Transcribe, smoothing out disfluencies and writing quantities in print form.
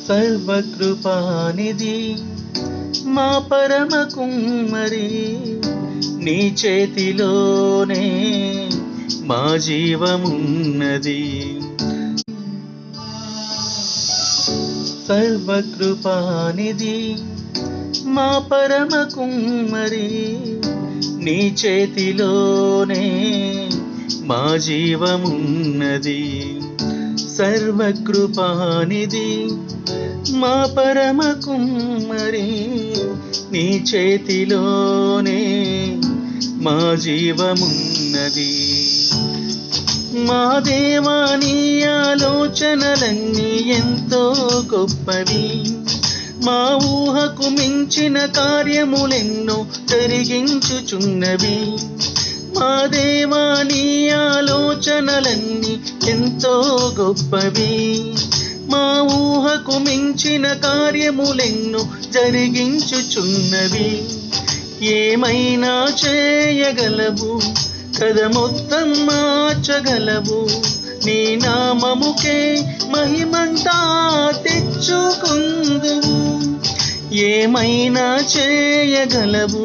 సర్వకృపానిధి మా పరమ కుమ్మరి, నీ చేతిలోనే మా జీవమున్నది. సర్వకృపానిధి మా పరమ కుమ్మరి, నీ చేతిలోనే మా జీవమున్నది. సర్వకృపానిధి మా పరమ కుమ్మరి, నీ చేతిలోనే మా జీవమున్నది. మా దేవా నీ ఆలోచనలన్నీ ఎంతో గొప్పవి, మా ఊహకు మించిన కార్యములెన్నో జరిగించుచున్నవి. మా దేవా నీ ఆలోచనలన్నీ ఎంతో గొప్పవి, మా ఊహకు మించిన కార్యములెన్నో జరిగించుచున్నవి. ఏమైనా చేయగలవు, కథ మొత్తం మార్చగలవు, నీ నామముకే మహిమంతా తెచ్చుకుందువు. ఏమైనా చేయగలవు,